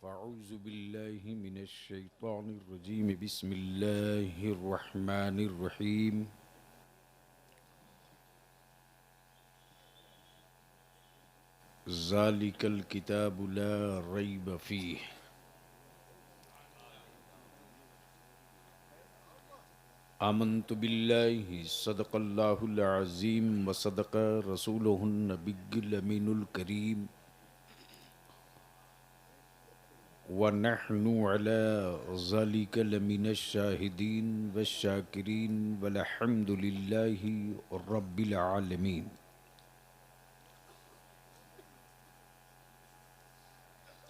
फ़अऊज़ु बिल्लाहि मिनश्शैतानिर्रजीम बिस्मिल्लाहिर्रहमानिर्रहीम ज़ालिकल किताबु ला रैब फ़ीह आमन्तु बिल्लाहि सदक़ल्लाहुल अज़ीम व सदक़ रसूलुहुन नबिय्युल अमीनुल करीम व नहनु अला ज़ालिका लमिनश शाहिदीन वश्शाकिरीन वल्हम्दुलिल्लाहि रब्बिल आलमीन।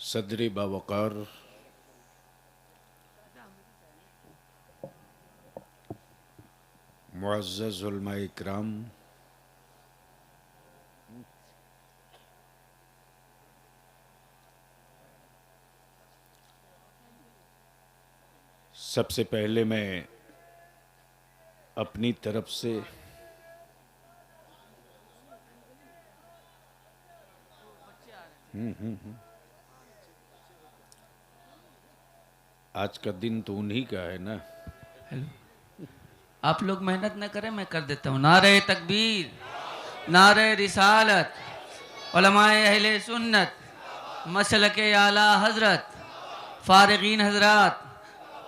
सदर बावकार मुअज़्ज़ज़ उलमाए इकराम, सबसे पहले मैं अपनी तरफ से आज का दिन तो उन्हीं का है ना। हेलो, आप लोग मेहनत न करें, मैं कर देता हूँ। नारे तकबीर, नारे रिसालत, उलमाए अहले सुन्नत, मसलके आला हजरत, फारिगीन हजरात,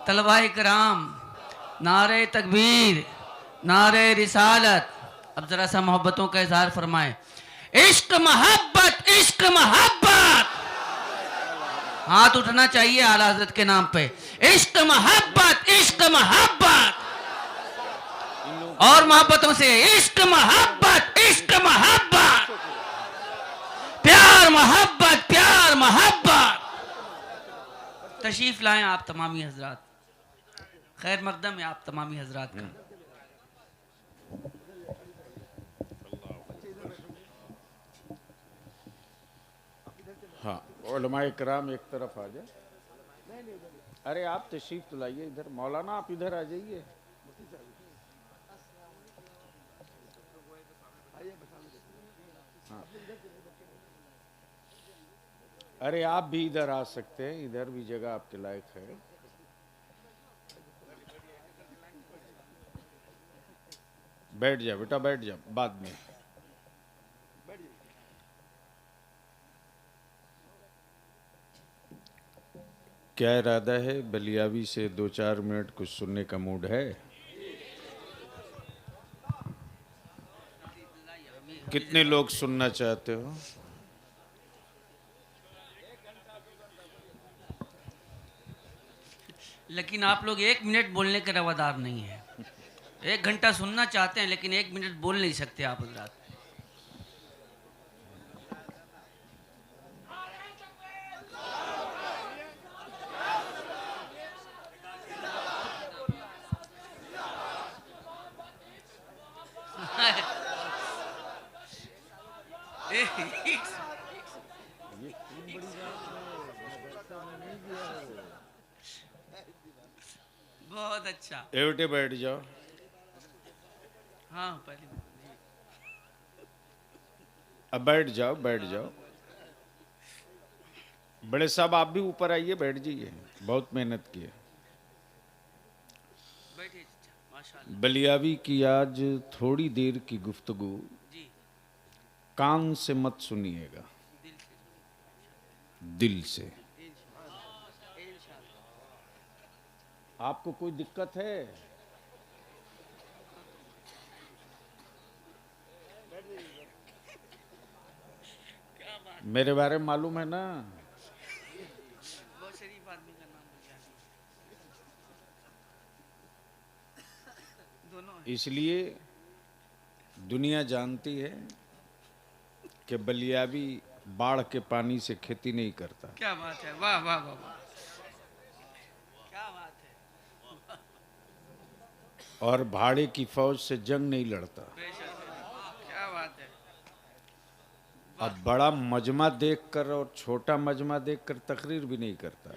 तलबाए कराम, नारे तकबीर, नारे रिसालत। अब जरा सा मोहब्बतों का इजहार फरमाएं। इश्क मोहब्बत, इश्क मोहब्बत। हाथ उठना चाहिए आला हजरत के नाम पे। इश्क मोहब्बत, इश्क मोहब्बत। और मोहब्बतों से इश्क मोहब्बत, इश्क मोहब्बत। प्यार मोहब्बत, प्यार मोहब्बत। तशरीफ लाएं आप तमामी हजरात। खैर मकदम है आप तमामी हजरात का। हाँ, उलमाए कराम एक तरफ आ जाए। अरे आप तशरीफ तो लाइए इधर। मौलाना आप इधर आ जाइए। हाँ। अरे आप भी इधर आ सकते हैं, इधर भी जगह आपके लायक है। बैठ जा बेटा, बैठ जा, बाद में। क्या इरादा है? बलियावी से 2-4 मिनट कुछ सुनने का मूड है? कितने लोग सुनना चाहते हो? लेकिन आप लोग 1 मिनट बोलने के रवादार नहीं है। 1 घंटा सुनना चाहते हैं लेकिन 1 मिनट बोल नहीं सकते आप हजरात। बहुत अच्छा। ए बेटे बैठ जाओ। हाँ पहले अब बैठ जाओ, बैठ जाओ। बड़े साहब आप भी ऊपर आइए, बैठ जाइए, बहुत मेहनत की है। बैठिए माशाल्लाह। बलियावी की आज थोड़ी देर की गुफ्तगू जी कान से मत सुनिएगा, दिल से दिल से। इंशाल्लाह। आपको कोई दिक्कत है? मेरे बारे में मालूम है ना। बहुत शरीफ आदमी का नाम लिया दोनों है। इसलिए दुनिया जानती है कि बलियावी बाढ़ के पानी से खेती नहीं करता। क्या बात है, वाह वाह वाह वाह, क्या बात है। और भाड़े की फौज से जंग नहीं लड़ता। बेशक, क्या बात है। अब बड़ा मजमा देखकर और छोटा मजमा देखकर तकरीर भी नहीं करता।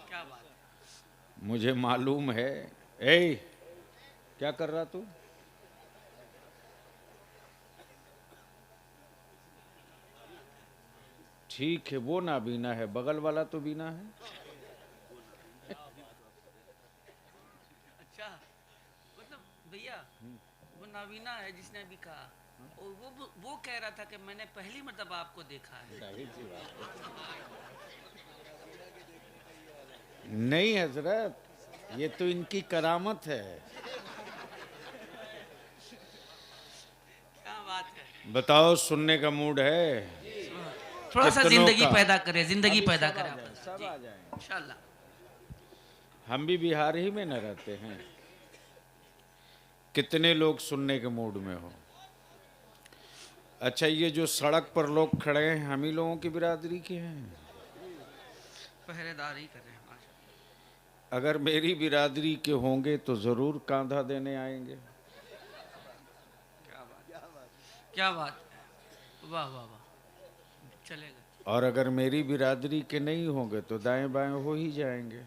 क्या बात है। मुझे मालूम है। ए, क्या कर रहा तू? ठीक है, वो नाबीना है, बगल वाला तो बीना है। अच्छा, मतलब भैया वो नावीना है जिसने अभी कहा, और वो कह रहा था कि मैंने पहली मतलब आपको देखा है। नहीं हजरत, ये तो इनकी करामत है। क्या बात है। बताओ, सुनने का मूड है? थोड़ा सा कितनों जिंदगी का? पैदा करें, जिंदगी अभी पैदा सब आ करें जाएं, आपस सब में। आ जाएं। इंशाल्लाह। हम भी बिहार ही में न रहते हैं। कितने लोग सुनने के मूड में हो? अच्छा, ये जो सड़क पर लोग खड़े हैं, हम ही लोगों की बिरादरी के हैं? पहरेदारी कर रहे हैं माशाल्लाह। अगर मेरी बिरादरी के होंगे तो जरूर कांधा देने आएंगे। क्या बात, क्या बात है। वाह वाह वाह, चलेगा। और अगर मेरी बिरादरी के नहीं होंगे तो दाएं बाएं हो ही जाएंगे।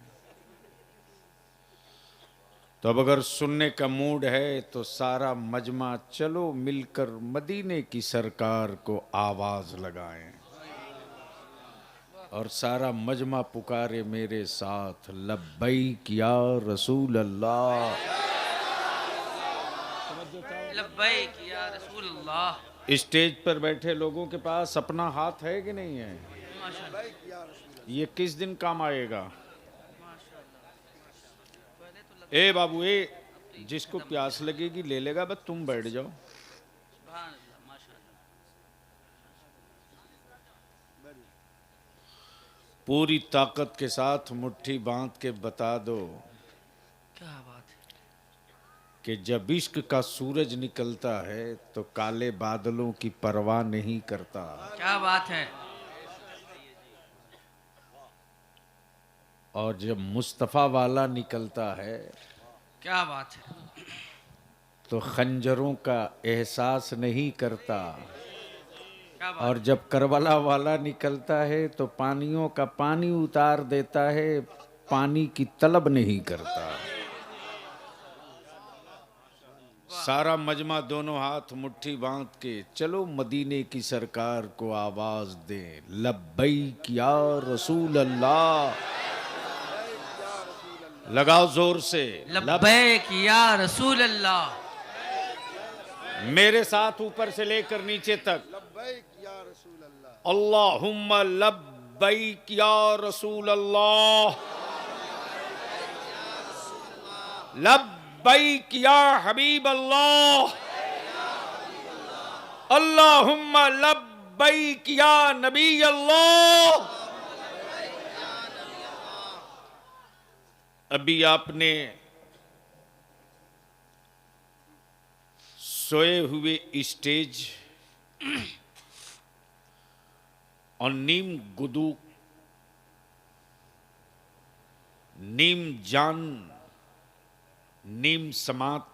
तो अब अगर सुनने का मूड है तो सारा मजमा चलो मिलकर मदीने की सरकार को आवाज लगाएं, और सारा मजमा पुकारे मेरे साथ, लब्बैक या रसूल अल्लाह। लब्बैक या रसूल अल्लाह। स्टेज पर बैठे लोगों के पास अपना हाथ है कि नहीं है? माशाल्लाह ये किस दिन काम आएगा? माशाल्लाह। पहले तो ए लगता बाबू, ए अब तो ये जिसको खत्म हो प्यास लगेगी ले लेगा, बस तुम बैठ जाओ। गया। सुभान अल्लाह माशाल्लाह। पूरी ताकत के साथ मुट्ठी बांध के बता दो क्या बात है। कि जब इश्क का सूरज निकलता है तो काले बादलों की परवाह नहीं करता, क्या बात है। और जब मुस्तफ़ा वाला निकलता है क्या बात है। तो खंजरों का एहसास नहीं करता, क्या बात और जब करबला वाला निकलता है तो पानियों का पानी उतार देता है, पानी की तलब नहीं करता। सारा मजमा दोनों हाथ मुट्ठी बांध के चलो मदीने की सरकार को आवाज दे, लब्बैक या रसूल अल्लाह। लगाओ जोर से, लब्बैक या रसूल अल्लाह। मेरे साथ ऊपर से लेकर नीचे तक, अल्लाहुम्मा लब्बैक या रसूल अल्लाह, लब्बैक या हबीब अल्लाह, अल्लाहुम्मा लब्बैक या नबी अल्लाह। अभी आपने सोए हुए स्टेज और नीम गुदू, नीम जान, नीम समात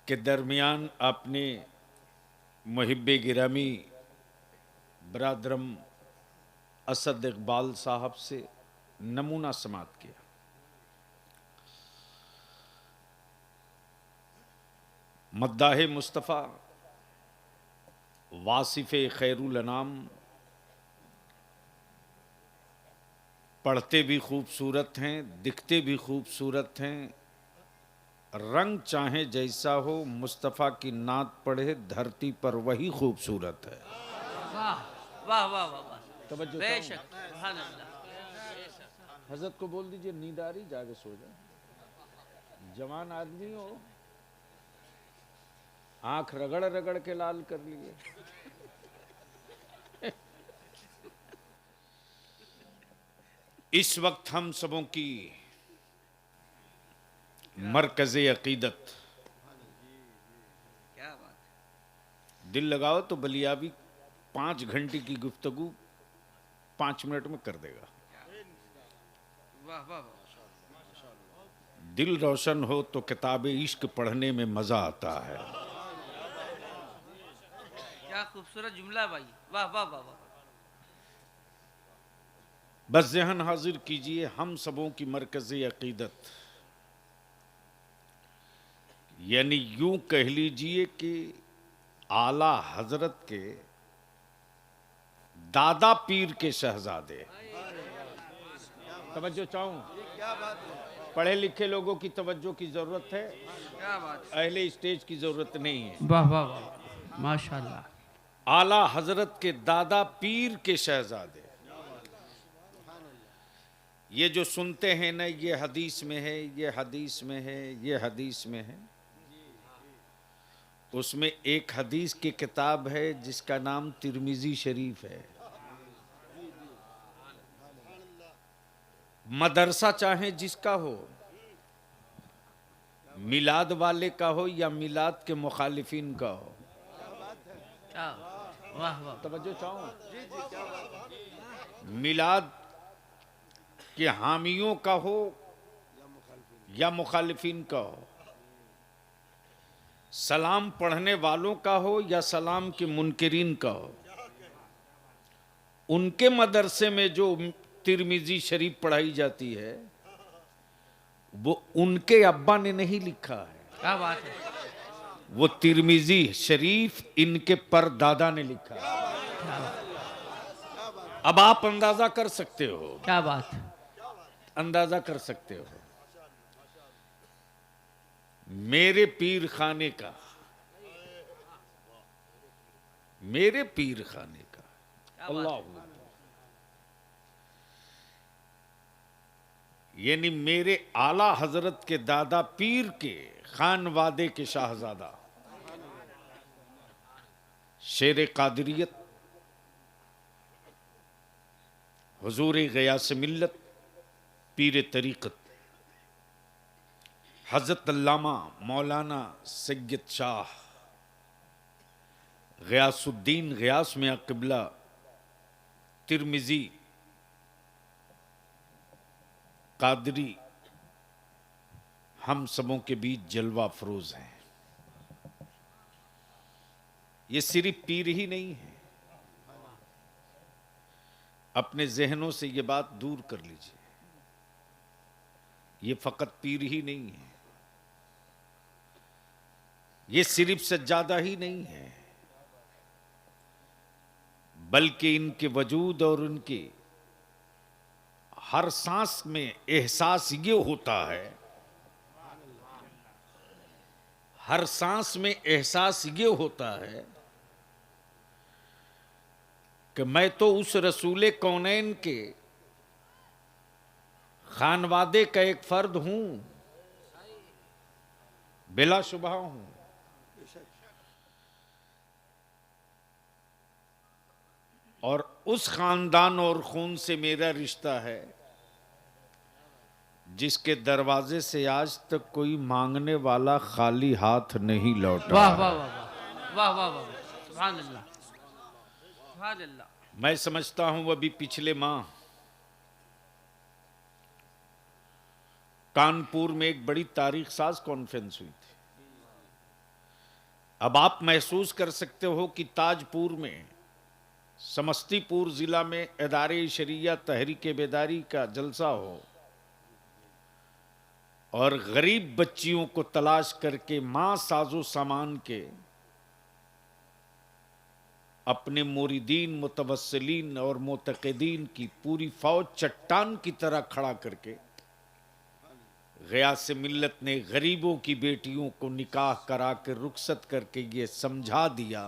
के दरमियान आपने मुहिब्बे गिरामी बरादरम असद इकबाल साहब से नमूना समात किया। मद्दाहे मुस्तफ़ा, वासिफ़े खैरुल अनाम, पढ़ते भी खूबसूरत हैं, दिखते भी खूबसूरत हैं, रंग चाहे जैसा हो मुस्तफ़ा की नात पढ़े धरती पर वही खूबसूरत है। वाह वाह वाह वाह वाह। तवज्जो बेशक सुभान अल्लाह। हजरत को बोल दीजिए नींद आ रही, जाके सो जाए। जवान आदमी हो, आंख रगड़ रगड़ के लाल कर लिए। इस वक्त हम सबों की मरकज़े अकीदत, क्या बात है। दिल लगाओ तो बलियाबी 5 घंटे की गुफ्तगू 5 मिनट में कर देगा। वाह वाह वाह। दिल रोशन हो तो किताब इश्क पढ़ने में मजा आता है। क्या खूबसूरत जुमला भाई। वाह वाह वाह वाह। बस ज़हन हाजिर कीजिए, हम सबों की मरकज़ी अकीदत, यानी यूं कह लीजिए कि आला हजरत के दादा पीर के शहजादे। तवज्जो चाहूं, पढ़े लिखे लोगों की तवज्जो की जरूरत है, क्या बात, अहले स्टेज की जरूरत नहीं है। वाह वाह वाह, माशाल्लाह। आला हजरत के दादा पीर के शहजादे। ये जो सुनते हैं ना, ये हदीस में है, ये हदीस में है, ये हदीस में है। उसमें एक हदीस की किताब है जिसका नाम तिरमिजी शरीफ है। मदरसा चाहे जिसका हो, मिलाद वाले का हो या मिलाद के मुखालिफिन का हो, क्या, वाह वाह, तवज्जो चाहूं, मिलाद के हामियों का हो या मुखालिफिन का हो, सलाम पढ़ने वालों का हो या सलाम के मुनकिरीन का हो, उनके मदरसे में जो तिरमिजी शरीफ पढ़ाई जाती है वो उनके अब्बा ने नहीं लिखा है, क्या बात है, वो तिरमिजी शरीफ इनके परदादा ने लिखा है। अब आप अंदाजा कर सकते हो, क्या बात, अंदाजा कर सकते हो मेरे पीर खाने का, मेरे पीर खाने का, अल्लाह, यानी मेरे आला हजरत के दादा पीर के खानवादे के शाहजादा शेर कादरियत हुजूर गयास मिल्लत पीर तरीक़त हज़रत अल्लामा मौलाना सैयद शाह गयासुद्दीन गयास मियां क़िबला तिरमिजी कादरी हम सबों के बीच जलवा अफरोज हैं। ये सिर्फ पीर ही नहीं है, अपने जहनों से ये बात दूर कर लीजिए, ये फकत पीर ही नहीं है, ये सिर्फ सज्जादा ही नहीं है, बल्कि इनके वजूद और उनके हर सांस में एहसास ये होता है, हर सांस में एहसास ये होता है कि मैं तो उस रसूले कौनैन के खानवादे का एक फर्द हूं, बिला शुबहा हूं। और उस खानदान और खून से मेरा रिश्ता है जिसके दरवाजे से आज तक कोई मांगने वाला खाली हाथ नहीं लौटा। वाह वाह वाह वाह वाह वाह, सुभान अल्लाह, सुभान अल्लाह। मैं समझता हूं अभी पिछले माह कानपुर में एक बड़ी तारीख साज कॉन्फ्रेंस हुई थी। अब आप महसूस कर सकते हो कि ताजपुर में, समस्तीपुर जिला में इदारे शरिया तहरीक बेदारी का जलसा हो और गरीब बच्चियों को तलाश करके मां साजो सामान के अपने मुरीदीन, मुतवस्सिलीन और मुतक़िदीन की पूरी फौज चट्टान की तरह खड़ा करके गयास मिल्लत ने गरीबों की बेटियों को निकाह करा के रुखसत करके ये समझा दिया,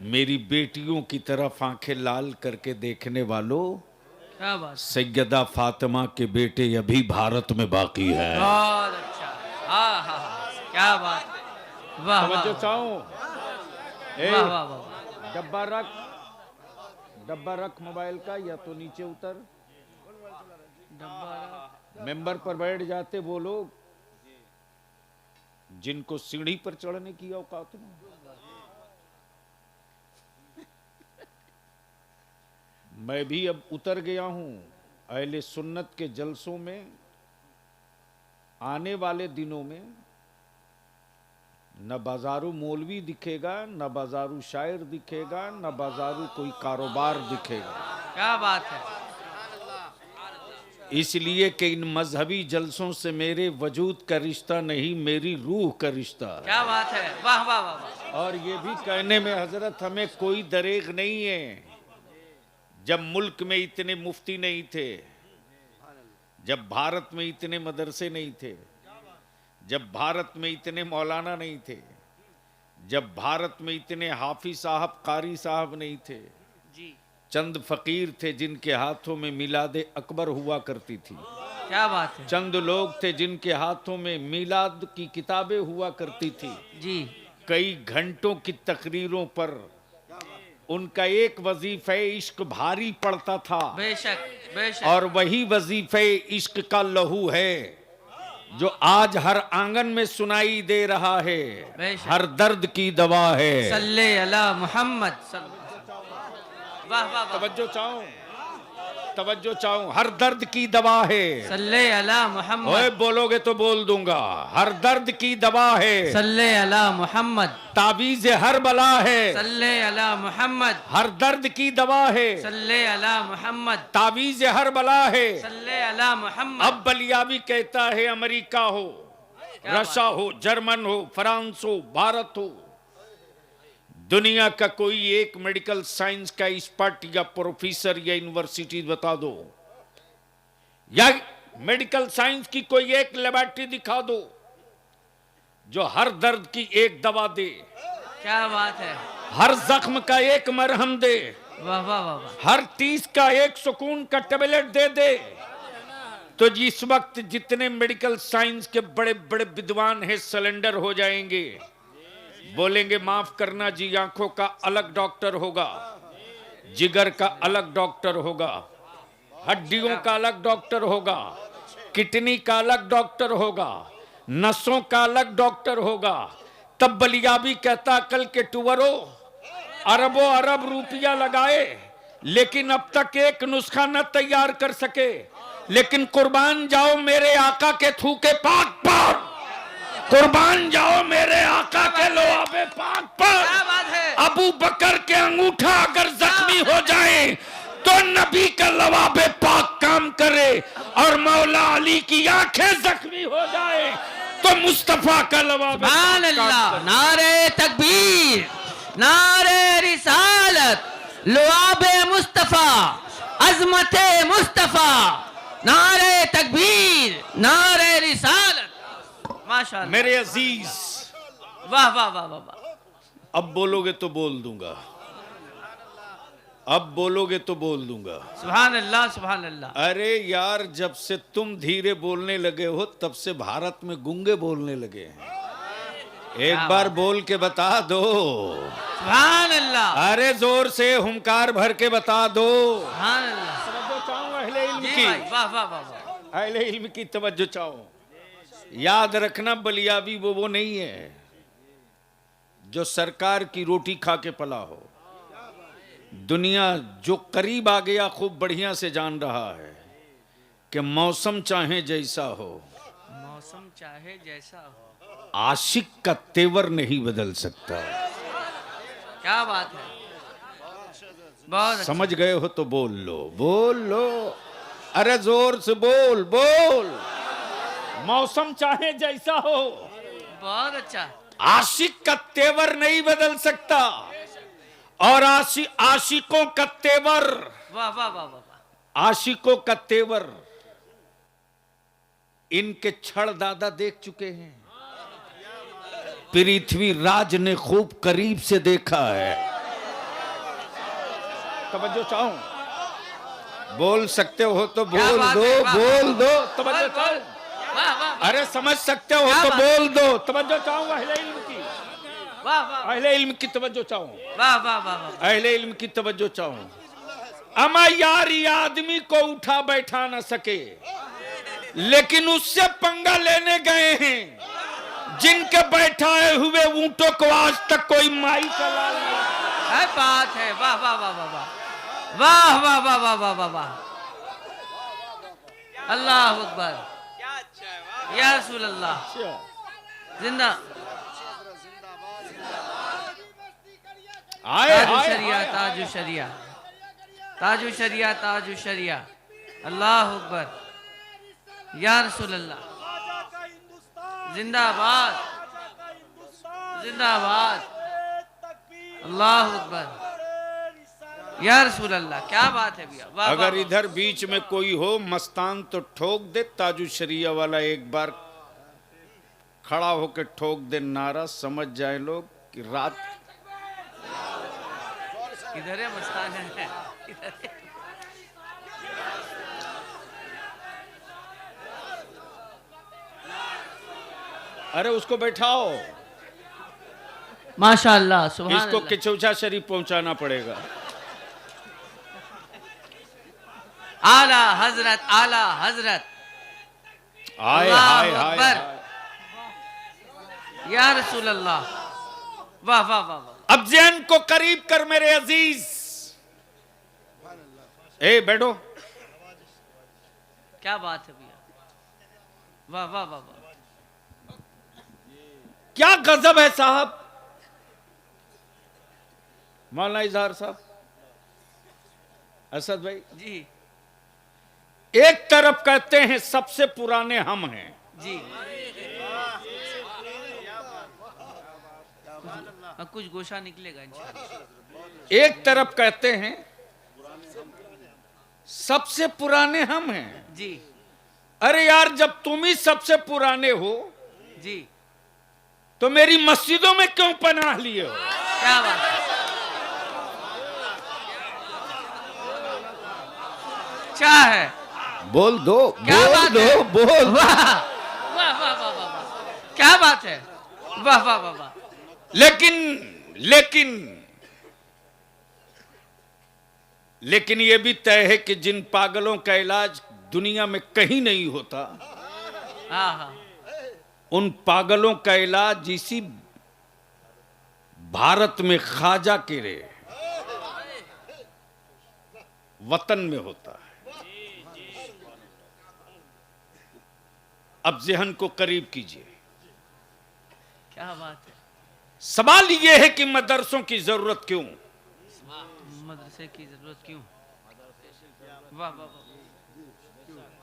मेरी बेटियों की तरफ आंखें लाल करके देखने वालों, क्या बात, सैयदा फातिमा के बेटे अभी भारत में बाकी है। बहुत अच्छा, हाँ हाँ हाँ, क्या बात, वाह वाह तवज्जो चाहूं, वाह वाह वाह, डब्बा रख मोबाइल का, या तो नीचे उतर, डब्बा, मेंबर पर बैठ जाते वो लोग जिनको सीढ़ी पर चढ़ने की औकात नहीं। मैं भी अब उतर गया हूं अहले सुन्नत के जलसों में। आने वाले दिनों में न बाजारू मौलवी दिखेगा, न बाजारू शायर दिखेगा, न बाजारू कोई कारोबार दिखेगा। क्या बात है, इसलिए कि इन मजहबी जलसों से मेरे वजूद का रिश्ता नहीं, मेरी रूह का रिश्ता है। क्या बात है, वाह वाह वाह वाह। और ये भी कहने में हजरत हमें कोई दरेग नहीं है। जब मुल्क में इतने मुफ्ती नहीं थे, जब भारत में इतने मदरसे नहीं थे, जब भारत में इतने मौलाना नहीं थे, जब भारत में इतने हाफिज साहब कारी साहब नहीं थे, जी चंद फकीर थे जिनके हाथों में मिलादे अकबर हुआ करती थी। क्या बात है, चंद लोग थे जिनके हाथों में मिलाद की किताबें हुआ करती थी। जी कई घंटों की तकरीरों पर उनका एक वजीफे इश्क भारी पड़ता था, बेशक बेशक। और वही वजीफे इश्क का लहू है जो आज हर आंगन में सुनाई दे रहा है, बेशक। हर दर्द की दवा है। सल्ले अला मोहम्मद। वाह वाह वाह। तवज्जो चाहूं, तवज्जो चाहूं, हर दर्द की दवा है। सल्ले अला मोहम्मद। ओए बोलोगे तो बोल दूंगा, हर दर्द की दवा है। सल्ले अला मोहम्मद। ताबीज हर बला है। सल्ले अला मोहम्मद। हर दर्द की दवा है। सल्ले अला मोहम्मद। ताबीज हर बला है। सल्ले अला मोहम्मद। अब बलियाबी कहता है अमेरिका हो, रशिया हो, जर्मन हो, फ्रांस हो, भारत हो, दुनिया का कोई एक मेडिकल साइंस का एक्सपर्ट या प्रोफेसर या यूनिवर्सिटी बता दो, या मेडिकल साइंस की कोई एक लेबोरेटरी दिखा दो जो हर दर्द की एक दवा दे, क्या बात है, हर जख्म का एक मरहम दे, वाह वाह वाह वाह। हर टीस का एक सुकून का टेबलेट दे दे। तो जिस वक्त जितने मेडिकल साइंस के बड़े बड़े विद्वान हैं सिलेंडर हो जाएंगे, बोलेंगे माफ करना जी, आंखों का अलग डॉक्टर होगा, जिगर का अलग डॉक्टर होगा, हड्डियों का अलग डॉक्टर होगा, किडनी का अलग डॉक्टर होगा, नसों का अलग डॉक्टर होगा। तब बलियाबी कहता कल के टूवरों अरबों अरब रुपया लगाए लेकिन अब तक एक नुस्खा न तैयार कर सके, लेकिन कुर्बान जाओ मेरे आका के थूके पाक पर, कुर्बान जाओ मेरे आका के लोआबे पाक पर। क्या बात है, अबू बकर के अंगूठा अगर जख्मी हो जाए तो नबी का लवाबे पाक काम करे, और मौला अली की आंखें जख्मी हो जाए तो मुस्तफा का लवाबे सुभान अल्लाह। नारे तकबीर, नारे रिसालत, लुआबे मुस्तफा, अजमते मुस्तफा, नारे तकबीर, नारे रिसालत। माशाअल्लाह मेरे अजीज। वाह वाह वाह वाह वाह। अब बोलोगे तो बोल दूंगा, अब बोलोगे तो बोल दूंगा। सुभान अल्लाह सुभान अल्लाह। अरे यार, जब से तुम धीरे बोलने लगे हो तब से भारत में गूंगे बोलने लगे हैं। एक बार बोल के बता दो सुभान अल्लाह। अरे जोर से हुंकार भर के बता दो। सुभान अल्लाह। तवज्जो चाहूं अहले इल्म जी की, भाई, वाह वाह वाह वाह। अहले इल्म की तवज्जो चाहूं। याद रखना बलियाबी वो नहीं है जो सरकार की रोटी खा के पला हो। दुनिया जो करीब आ गया खूब बढ़िया से जान रहा है कि मौसम चाहे जैसा हो, मौसम चाहे जैसा हो, आशिक का तेवर नहीं बदल सकता। क्या बात है, बहुत अच्छा। समझ गए हो तो बोल लो, बोल लो, अरे जोर से बोल बोल। मौसम चाहे जैसा हो, बहुत अच्छा। आशिक का तेवर नहीं बदल सकता, और आशिकों का तेवर, वाह वाह वाह वाह। आशिकों का तेवर इनके छड़ दादा देख चुके हैं, पृथ्वीराज ने खूब करीब से देखा है। तवज्जो चाहूं, बोल सकते हो तो बोल दो, बोल दो, तवज्जो चाहूं। अरे समझ सकते हो तो बोल दो, तवज्जो चाहूं अहले इल्म की, वाह वाह, अहले इल्म की तवज्जो चाहूं, वाह वाह वाह, अहले इल्म की तवज्जो चाहूं। अमा यारी आदमी को उठा बैठा न सके, लेकिन उससे पंगा लेने गए हैं जिनके बैठाए हुए ऊंटों को आज तक कोई माई का लाल नहीं। है बात है, वाह वाह वाह वाह वाह, वाह वाह वाह वाह वाह वाह वाह, अल्लाह अकबर, या रसूल अल्लाह, जिंदा। ताजु शरिया, ताजु शरिया, ताजु शरिया, ताजु शरिया, अल्लाह अकबर। या रसूल अल्लाह, जिंदाबाद जिंदाबाद, अल्लाह अकबर, या रसूल अल्लाह, क्या बात है भैया। वाह, अगर वाह, इधर बीच में कोई हो मस्तान तो ठोक दे ताजु शरिया वाला, एक बार खड़ा होकर ठोक दे नारा, समझ जाए लोग कि रात। इधर है मस्तान है, इधर है। अरे उसको बैठाओ, माशाअल्लाह, सुभान इसको अल्लाह। किचौचा शरीफ पहुंचाना पड़ेगा। आला हजरत, आला हजरत, हाय अल्लाह हाय हाय अकबर, हाय। या रसूल अल्लाह, वाह वाह वाह वाह। अब जैन को करीब कर मेरे अजीज। ए बैठो। क्या बात है भैया, वाह वाह वाह वाह। क्या गजब है साहब। मौलाना इजहार साहब, असद भाई, जी एक तरफ कहते हैं सबसे पुराने हम हैं, जी, कुछ गोशा निकलेगा इंशाअल्लाह। एक तरफ कहते हैं सबसे पुराने हम हैं। जी अरे यार, जब तुम ही सबसे पुराने हो जी, तो मेरी मस्जिदों में क्यों पनाह लिए हो? क्या बात है, क्या है, बोल दो, क्या बोल बात दो, है? बोल। वाह वाह वाह वाह वाह वाह, क्या बात है, वाह वाह वाह वाह। लेकिन ये भी तय है कि जिन पागलों का इलाज दुनिया में कहीं नहीं होता, हाँ हाँ, उन पागलों का इलाज इसी भारत में ख्वाजा के रे वतन में होता है। अब ज़हन को करीब कीजिए। क्या बात है, सवाल यह है कि मदरसों की जरूरत क्यों? मदरसे की जरूरत क्यों? वाह वाह वाह,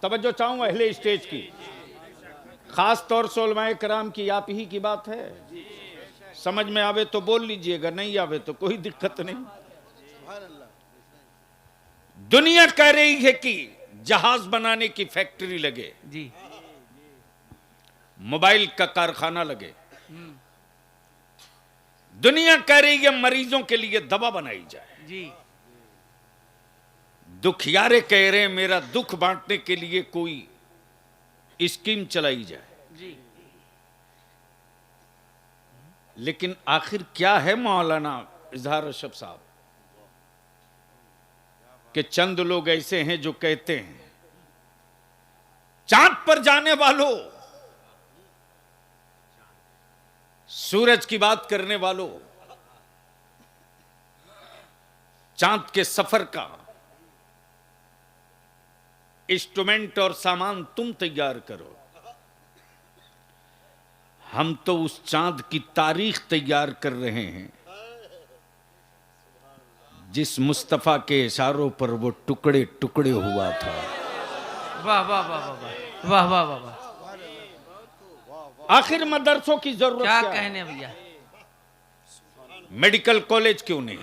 तवज्जो चाहूंगा अहले स्टेज की, खास तौर से उलमाए कराम की, आप ही की बात है। समझ में आवे तो बोल लीजिएगा, नहीं आवे तो कोई दिक्कत नहीं। दुनिया कह रही है कि जहाज बनाने की फैक्ट्री लगे, जी मोबाइल का कारखाना लगे। दुनिया कह रही है मरीजों के लिए दवा बनाई जाए। जी, दुखियारे कह रहे हैं मेरा दुख बांटने के लिए कोई स्कीम चलाई जाए। जी, लेकिन आखिर क्या है मौलाना इजहार अशरफ साहब, कि चंद लोग ऐसे हैं जो कहते हैं चांद पर जाने वालों, सूरज की बात करने वालों, चांद के सफर का इंस्ट्रूमेंट और सामान तुम तैयार करो, हम तो उस चांद की तारीख तैयार कर रहे हैं जिस मुस्तफा के इशारों पर वो टुकड़े टुकड़े हुआ था। वाह वाह वाह वाह वाह वाह वाह वाह, आखिर मदरसों की जरूरत क्या क्या है? कहने भैया, मेडिकल कॉलेज क्यों नहीं,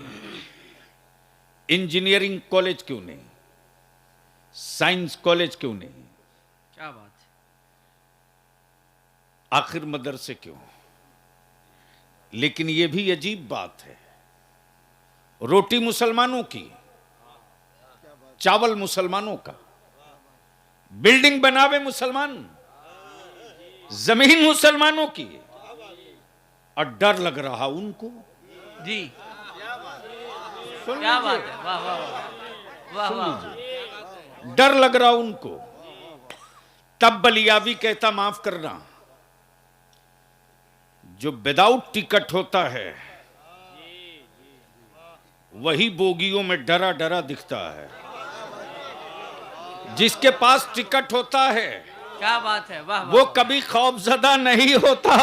इंजीनियरिंग कॉलेज क्यों नहीं, साइंस कॉलेज क्यों नहीं, क्या बात है, आखिर मदरसे क्यों? लेकिन यह भी अजीब बात है, रोटी मुसलमानों की, चावल मुसलमानों का, बिल्डिंग बनावे मुसलमान, जमीन मुसलमानों की, और डर लग रहा उनको। जी सुन क्या लीजिए, बात है, वाह वाह वाह वाह सुन वाह, लीजिए, डर लग रहा उनको। तब बलियावी कहता माफ करना, जो विदाउट टिकट होता है वही बोगियों में डरा डरा दिखता है, जिसके पास टिकट होता है क्या बात है, वाह वाह, वो कभी खौफजदा नहीं होता।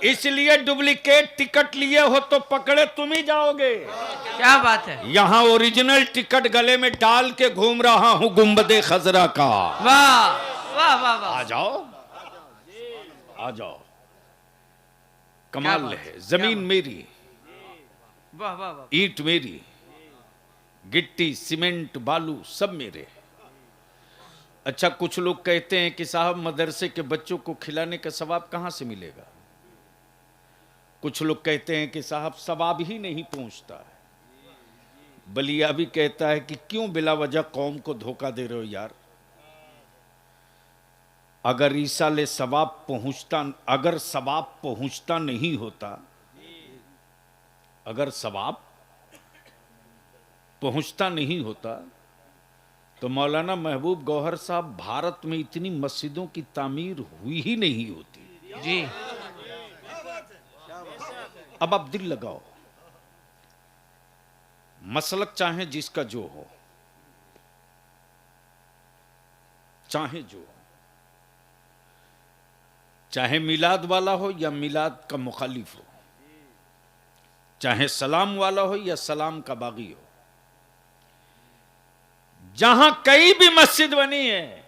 इसलिए डुप्लीकेट टिकट लिए हो तो पकड़े तुम ही जाओगे। क्या बात है, यहां ओरिजिनल टिकट गले में डाल के घूम रहा हूं गुंबदे खजरा का। वाह वाह वाह वाह, आ जाओ, आ जाओ। कमाल है। जमीन मेरी, वाह वाह वाह, ईंट मेरी, गिट्टी सीमेंट बालू सब मेरे। अच्छा, कुछ लोग कहते हैं कि साहब मदरसे के बच्चों को खिलाने का सवाब कहां से मिलेगा। कुछ लोग कहते हैं कि साहब सवाब ही नहीं पहुंचता है। बलिया भी कहता है कि क्यों बिला वजह कौम को धोखा दे रहे हो यार। अगर ईसाले सवाब पहुंचता, अगर सवाब पहुंचता नहीं होता, अगर सवाब पहुंचता नहीं होता तो मौलाना महबूब गौहर साहब भारत में इतनी मस्जिदों की तामीर हुई ही नहीं होती जी। अब आप दिल लगाओ, मसलक चाहे जिसका जो हो, चाहे जो हो, चाहे मिलाद वाला हो या मिलाद का मुखालिफ हो, चाहे सलाम वाला हो या सलाम का बागी हो, जहां कई भी मस्जिद बनी है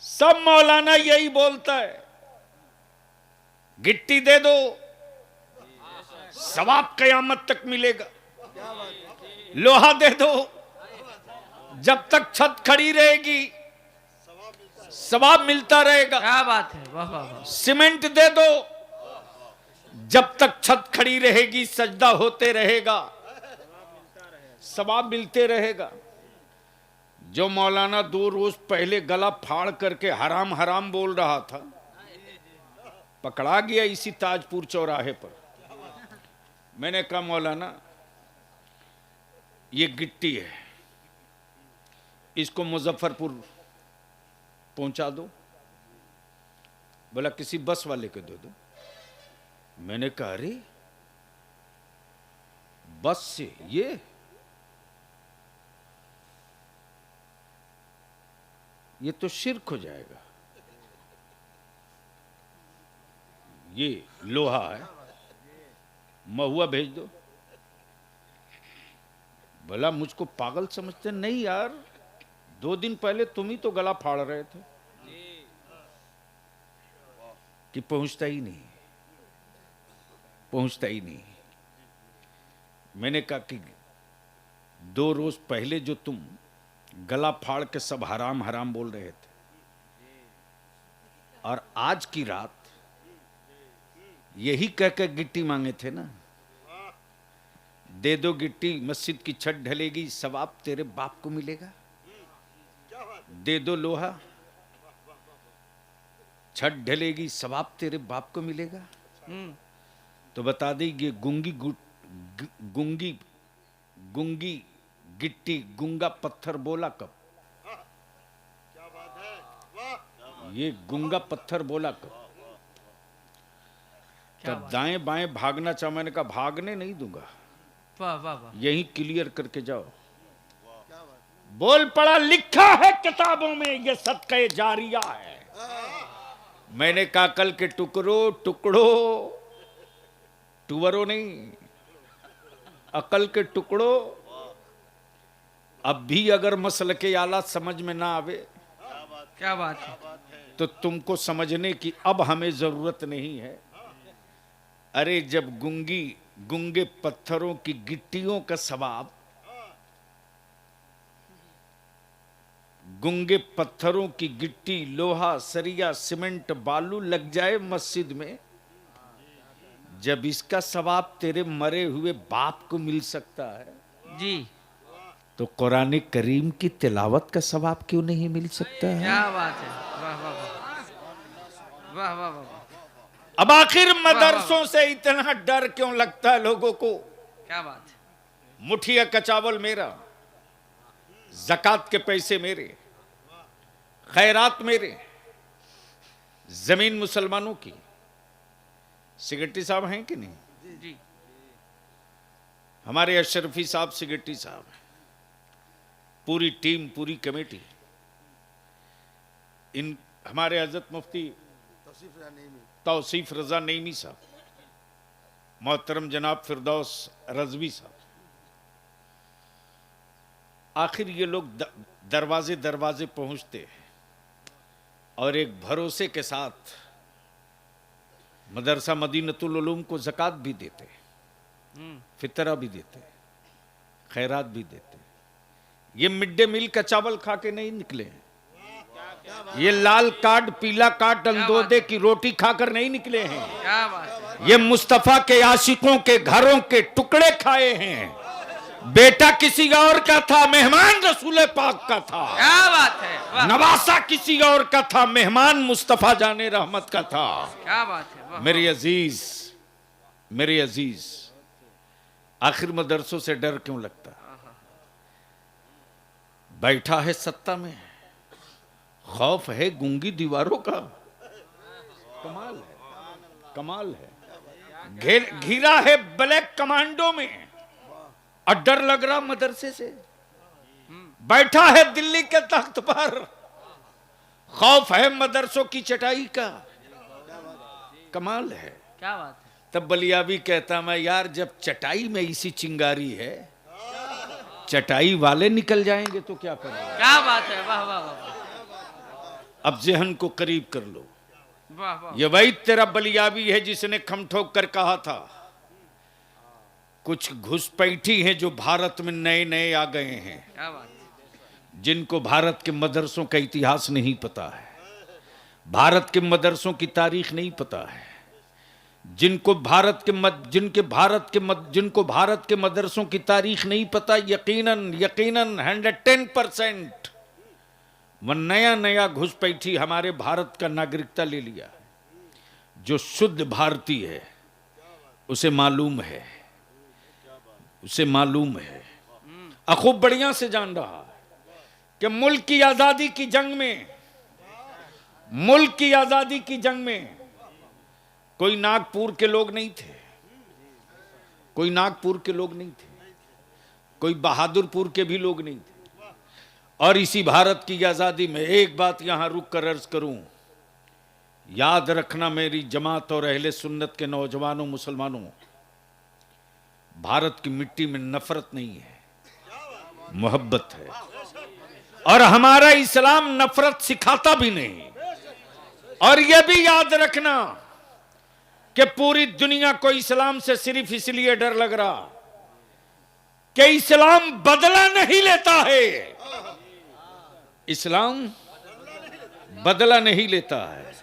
सब मौलाना यही बोलता है, गिट्टी दे दो सवाब कयामत तक मिलेगा, लोहा दे दो जब तक छत खड़ी रहेगी सवाब मिलता रहेगा, क्या बात है, वाह वाह वाह, सीमेंट दे दो जब तक छत खड़ी रहेगी सजदा होते रहेगा, सवाब मिलते रहेगा। जो मौलाना 2 रोज पहले गला फाड़ करके हराम हराम बोल रहा था, पकड़ा गया इसी ताजपुर चौराहे पर। मैंने कहा मौलाना ये गिट्टी है, इसको मुजफ्फरपुर पहुंचा दो। बोला किसी बस वाले को दे दो। मैंने कहा अरे बस से ये तो शिर्क हो जाएगा। ये लोहा है, महुआ भेज दो। बोला मुझको पागल समझते? नहीं यार, 2 दिन पहले तुम ही तो गला फाड़ रहे थे कि पहुंचता ही नहीं, पहुंचता ही नहीं। मैंने कहा कि 2 रोज पहले जो तुम गला फाड़ के सब हराम हराम बोल रहे थे और आज की रात यही कह के गिट्टी मांगे थे ना, दे दो गिट्टी मस्जिद की छत ढलेगी सवाब तेरे बाप को मिलेगा, दे दो लोहा छत ढलेगी सवाब तेरे बाप को मिलेगा। तो बता दी ये गुंगी गिट्टी गुंगा पत्थर बोला कब? ये गुंगा पत्थर बोला कब? तब दाएं बाएं भागना चाह। मैंने कहा भागने नहीं दूंगा, वाह वाह वाह, यही क्लियर करके जाओ। बोल पड़ा लिखा है किताबों में ये सदका जारिया है। मैंने कहा कल के टुकड़ो टुवरो नहीं, अकल के टुकड़ो। अब भी अगर मसल के आला समझ में ना आवे, क्या बात है, तो तुमको समझने की अब हमें जरूरत नहीं है। अरे जब गुंगे पत्थरों की गिट्टियों का सवाब, गुंगे पत्थरों की गिट्टी लोहा सरिया सीमेंट बालू लग जाए मस्जिद में, जब इसका सवाब तेरे मरे हुए बाप को मिल सकता है जी, तो कुरान करीम की तिलावत का सवाब क्यों नहीं मिल सकता है? क्या बात है, वाह वाह वाह, वाह वाह वाह, अब आखिर मदरसों से इतना डर क्यों लगता है लोगों को? क्या बात है, मुठिया का चावल मेरा, ज़कात के पैसे मेरे, खैरात मेरे, जमीन मुसलमानों की। सिगरेटी साहब हैं कि नहीं? जी, हमारे अशरफी साहब सिगरेटी साहब हैं, पूरी टीम पूरी कमेटी। इन हमारे हजरत मुफ्ती तौसीफ रजा नईमी साहब, मोहतरम जनाब फिरदौस रजवी साहब। आखिर ये लोग दरवाजे दरवाजे पहुंचते और एक भरोसे के साथ मदरसा मदीनतुल उलूम को ज़कात भी देते, फितरा भी देते, खैरात भी देते। ये मिड डे मील का चावल खा के नहीं निकले हैं, ये लाल कार्ड पीला कार्ड अंदोदे की रोटी खाकर नहीं निकले हैं। क्या बात है। ये मुस्तफा के आशिकों के घरों के टुकड़े खाए हैं। बेटा किसी और का था, मेहमान रसूल पाक का था। क्या बात है, वाह। नवासा किसी और का था, मेहमान मुस्तफा जाने रहमत का था। क्या बात है, वाह। मेरे अजीज, मेरे अजीज, आखिर मदरसों से डर क्यों लगता? बैठा है सत्ता में, खौफ है गूंगी दीवारों का। कमाल है, कमाल है। घिरा है ब्लैक कमांडो में और डर लग रहा मदरसे से। बैठा है दिल्ली के तख्त पर, खौफ है मदरसों की चटाई का। कमाल है। क्या बात है। तब बलियाबी कहता, मैं यार जब चटाई में इसी चिंगारी है, चटाई वाले निकल जाएंगे तो क्या करेंगे? क्या बात है, वाह वाह वाह। अब जहन को करीब कर लो। वाह वाह। ये वही तेरा बलियाबी है जिसने खम ठोक कर कहा था, कुछ घुसपैठी हैं जो भारत में नए नए आ गए हैं, क्या बात है। जिनको भारत के मदरसों का इतिहास नहीं पता है, भारत के मदरसों की तारीख नहीं पता है, जिनको भारत के मदरसों की तारीख नहीं पता। यकीनन यकीनन 110% वह नया नया घुसपैठी हमारे भारत का नागरिकता ले लिया है। जो शुद्ध भारतीय है उसे मालूम है, उसे मालूम है, खूब बढ़िया से जान रहा है कि मुल्क की आजादी की जंग में, मुल्क की आजादी की जंग में कोई नागपुर के लोग नहीं थे, कोई नागपुर के लोग नहीं थे, कोई बहादुरपुर के भी लोग नहीं थे। और इसी भारत की आजादी में एक बात यहां रुक कर अर्ज करूं, याद रखना मेरी जमात और अहले सुन्नत के नौजवानों मुसलमानों, भारत की मिट्टी में नफरत नहीं है, मोहब्बत है। और हमारा इस्लाम नफरत सिखाता भी नहीं। और यह भी याद रखना कि पूरी दुनिया को इस्लाम से सिर्फ इसलिए डर लग रहा कि इस्लाम बदला नहीं लेता है, इस्लाम बदला नहीं लेता है।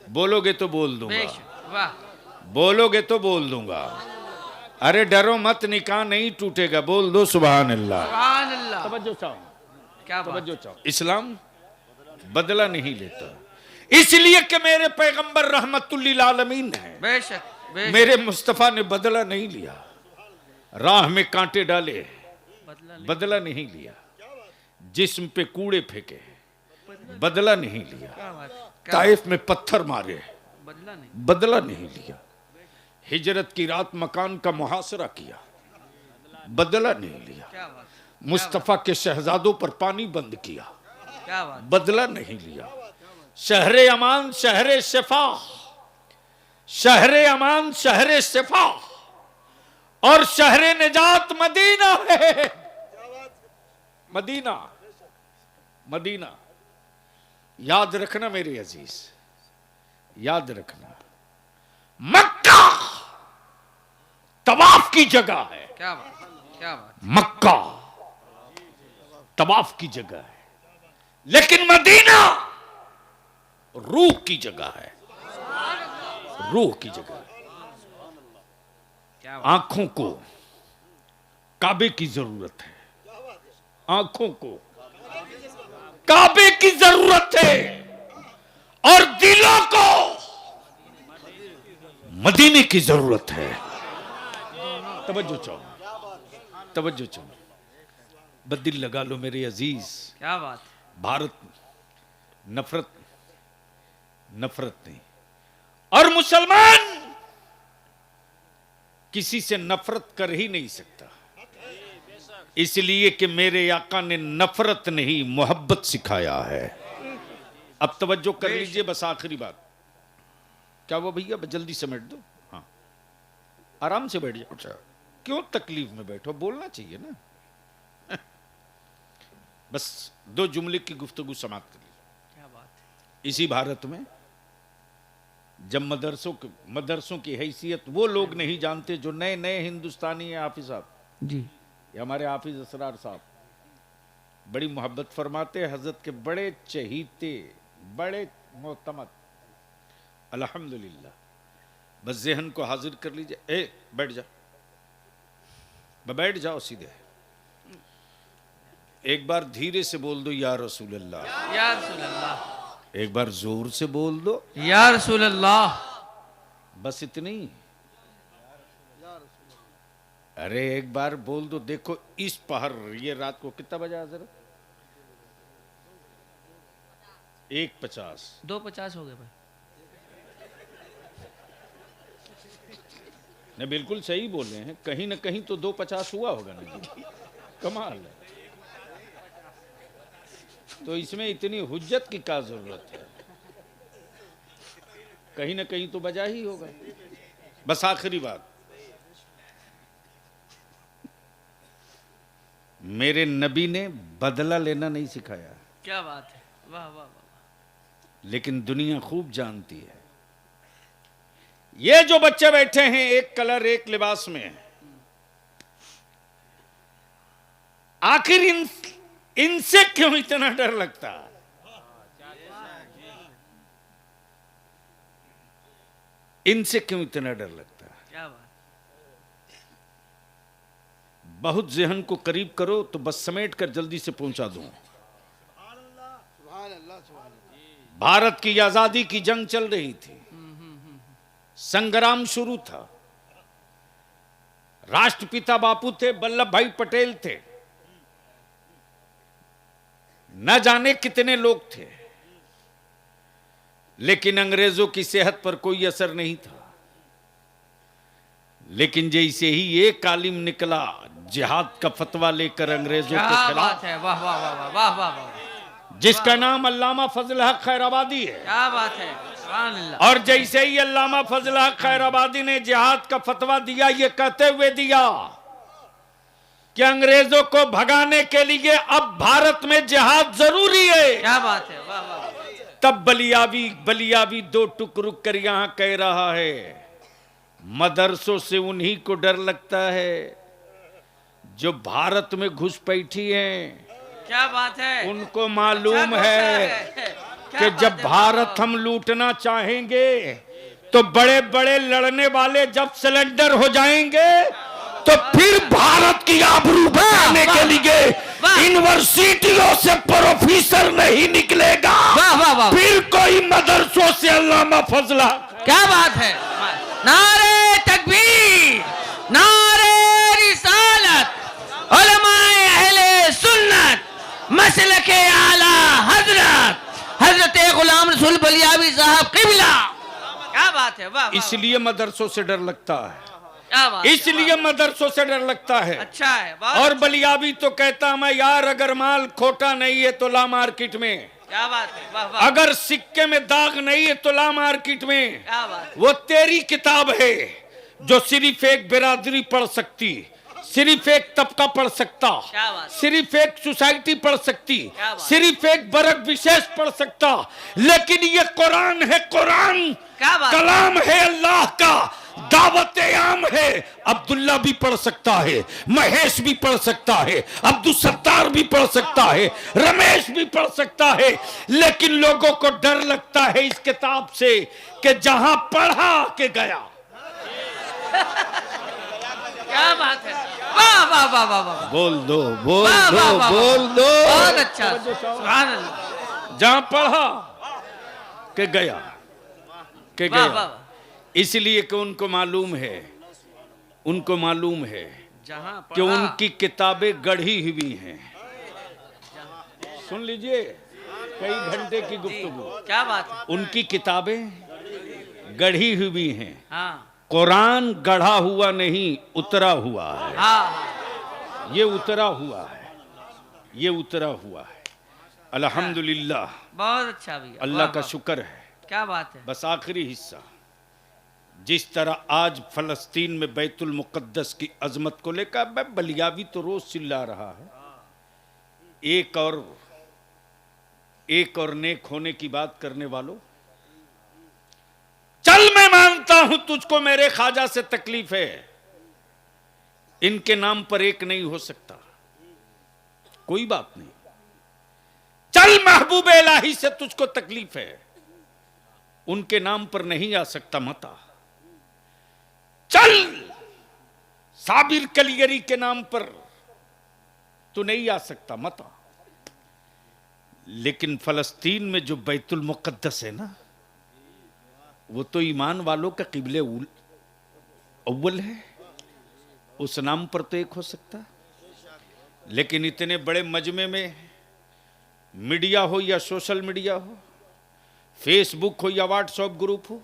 बोलोगे तो बोल दूंगा, वाह। बोलोगे तो बोल दूंगा। अरे डरो मत, निकाह नहीं टूटेगा, बोल दो सुभान अल्लाह। सुभान अल्लाह। तवज्जो चाहो, क्या बात। तवज्जो चाहो। इस्लाम बदला नहीं लेता, इसलिए कि मेरे पैगंबर रहमतुल्लिल आलमीन है। बेशक, बेशक। मेरे मुस्तफा ने बदला नहीं लिया, राह में कांटे डाले, बदला नहीं लिया, जिस्म पे कूड़े फेंके, बदला नहीं लिया, क्या बात है। ताइफ में पत्थर मारे, बदला नहीं। बदला नहीं लिया, हिजरत की रात मकान का मुहासरा किया, बदला नहीं लिया, क्या बात। मुस्तफा के शहजादों पर पानी बंद किया, क्या बात। बदला नहीं लिया। शहरे अमान शहरे शिफा, शहरे अमान शहरे शिफा और शहरे निजात मदीना है। Medina, Medina. याद रखना मेरे अजीज, याद रखना, मक्का तवाफ की जगह है। क्या बात, क्या बात। मक्का तवाफ की जगह है, लेकिन मदीना रूह की जगह है, रूह की जगह है। क्या बात। आंखों को काबे की जरूरत है, आंखों को काबे की जरूरत है, और दिलों को मदीने की जरूरत है। तवज्जो चाहो, तवज्जो चाहो, बदिल लगा लो मेरे अजीज। क्या बात। भारत नफरत, नफरत नहीं, और मुसलमान किसी से नफरत कर ही नहीं सकता, इसलिए कि मेरे आका ने नफरत नहीं मोहब्बत सिखाया है। अब तवज्जो कर लीजिए, बस आखिरी बात। क्या वो भैया जल्दी समेट दो, हाँ आराम से बैठ जाओ। अच्छा क्यों तकलीफ में बैठो, बोलना चाहिए ना। बस 2 जुमले की गुफ्तगू समाप्त कर लीजिए। क्या बात है। इसी भारत में जब मदरसों की हैसियत वो लोग नहीं जानते जो नए नए हिंदुस्तानी हैं, हाफिज साहब जी, ये हमारे हाफिज असरार साहब बड़ी मोहब्बत फरमाते, हजरत के बड़े चहीते, बड़े मोहतमद, अल्हम्दुलिल्लाह। बस ज़हन को हाजिर कर लीजिए। ए बैठ जा, बैठ जाओ सीधे। एक बार धीरे से बोल दो या रसूल अल्लाह, या रसूल अल्लाह। एक बार जोर से बोल दो या रसूल अल्लाह। बस इतनी। अरे एक बार बोल दो। देखो इस पहर, ये रात को कितना बजा जरा, 1:50 2:50 हो गए भाई। नहीं बिल्कुल सही बोल रहे हैं, कहीं ना कहीं तो 2:50 हुआ होगा ना जी, कमाल है। तो इसमें इतनी हुज्जत की क्या जरूरत है, कहीं ना कहीं तो बजा ही होगा। बस आखिरी बात, मेरे नबी ने बदला लेना नहीं सिखाया। क्या बात है, वाह वाह वाह। लेकिन दुनिया खूब जानती है। ये जो बच्चे बैठे हैं एक कलर एक लिबास में, आखिर इनसे क्यों इतना डर लगता है? इनसे क्यों इतना डर लगता है? क्या बात। बहुत ज़हन को करीब करो तो बस समेट कर जल्दी से पहुंचा दूं। भारत की आजादी की जंग चल रही थी, संग्राम शुरू था। राष्ट्रपिता बापू थे, वल्लभ भाई पटेल थे, न जाने कितने लोग थे, लेकिन अंग्रेजों की सेहत पर कोई असर नहीं था। लेकिन जैसे ही एक आलिम निकला जिहाद का फतवा लेकर अंग्रेजों के क्या खिलाफ, बात है, वाह वाह वाह वाह वाह वाह वाह। जिसका नाम अल्लामा फजल हक खैराबादी है, क्या बात है, सुभान अल्लाह। और जैसे ही अल्लामा फजल हक खैराबादी ने जिहाद का फतवा दिया, ये कहते हुए दिया कि अंग्रेजों को भगाने के लिए अब भारत में जिहाद जरूरी है। क्या बात है, वाह वाह। तब बलियाबी 2 टुक रुक कर यहां कह रहा है, मदरसों से उन्हीं को डर लगता है जो भारत में घुसपैठी हैं। क्या बात है। उनको मालूम अच्छा है क्या कि बात जब है, भारत हम लूटना चाहेंगे तो बड़े बड़े लड़ने वाले जब सिलेंडर हो जाएंगे तो फिर भारत की आबरू बचाने के लिए यूनिवर्सिटियों से प्रोफेसर नहीं निकलेगा। वाह वाह वाह। फिर कोई मदरसों से अल्लामा फजला। क्या बात है। नारे तकबीर, नारे रिसालत, उलमाए अहले सुन्नत, मसलके आला हजरत हजरत गुलाम रसूल बलियावी साहब किबला। क्या बात है, वाह। इसलिए मदरसों से डर लगता है, क्या बात, इसलिए मदरसों से डर लगता है। अच्छा है। और बलियाबी तो कहता मैं यार अगर माल खोटा नहीं है तो ला मार्केट में। क्या बात है, वाह वाह। अगर सिक्के में दाग नहीं है तो ला मार्केट में। क्या बात। वो तेरी किताब है जो सिर्फ एक बिरादरी पढ़ सकती, सिर्फ एक तबका पढ़ सकता, क्या बात। सिर्फ एक सोसाइटी पढ़ सकती, क्या बात। सिर्फ एक वर्ग विशेष पढ़ सकता। लेकिन ये कुरान है, कुरान क्या बात। कलाम है अल्लाह का, दावत आम है। अब्दुल्ला भी पढ़ सकता है, महेश भी पढ़ सकता है, अब्दुल सत्तार भी पढ़ सकता है, रमेश भी पढ़ सकता है। लेकिन लोगों को डर लगता है इस किताब से कि जहां पढ़ा के गया। क्या बात है, वाह वाह वाह वाह वाह। बोल दो, बोल वाह, दो, वाह, वाह, बोल दो। बहुत अच्छा, सुभान अल्लाह। जहां पढ़ा के गया, के वाह गया। वाह। इसलिए कि उनको मालूम है, उनको मालूम है जहां कि उनकी किताबें गढ़ी हुई हैं। सुन लीजिए, कई घंटे की गुफ्तगू। क्या बात है। उनकी किताबें गढ़ी हुई हैं। हाँ कुरान गढ़ा हुआ नहीं, उतरा हुआ है। हाँ। ये उतरा हुआ है, ये उतरा हुआ है। अल्हम्दुलिल्लाह, बहुत अच्छा भैया, अल्लाह वाह, का वाह। शुक्र है। क्या बात है। बस आखिरी हिस्सा, जिस तरह आज फलस्तीन में बैतुल मुकद्दस की अजमत को लेकर मैं बलियावी तो रोज चिल्ला रहा है, एक और नेक होने की बात करने वालों, चल मैं मानता हूं तुझको मेरे ख्वाजा से तकलीफ है, इनके नाम पर एक नहीं हो सकता, कोई बात नहीं। चल महबूब इलाही से तुझको तकलीफ है, उनके नाम पर नहीं आ सकता मता। चल साबिर कलियरी के नाम पर तो नहीं आ सकता मता। लेकिन फलस्तीन में जो बैतुल मुकद्दस है ना, वो तो ईमान वालों का किबले अव्वल है, उस नाम पर तो एक हो सकता। लेकिन इतने बड़े मजमे में मीडिया हो या सोशल मीडिया हो, फेसबुक हो या व्हाट्सएप ग्रुप हो,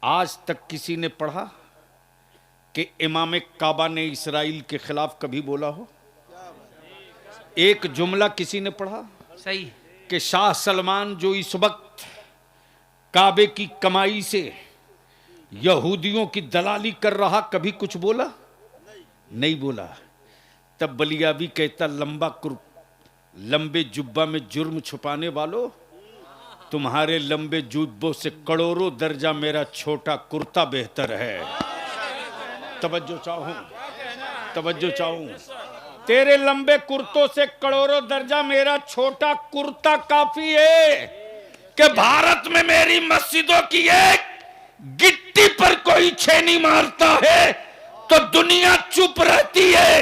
आज तक किसी ने पढ़ा कि इमाम काबा ने इसराइल के खिलाफ कभी बोला हो? एक जुमला किसी ने पढ़ा सही कि शाह सलमान जो इस वक्त काबे की कमाई से यहूदियों की दलाली कर रहा, कभी कुछ बोला? नहीं बोला। तब बलियावी कहता, लंबे जुब्बा में जुर्म छुपाने वालों, तुम्हारे लंबे जुब्बों से करोड़ों दर्जा मेरा छोटा कुर्ता बेहतर है। तवज्जो चाहूं, तेरे लंबे कुर्तों से करोड़ों दर्जा मेरा छोटा कुर्ता काफी है कि भारत में मेरी मस्जिदों की एक गिट्टी पर कोई छेनी मारता है तो दुनिया चुप रहती है,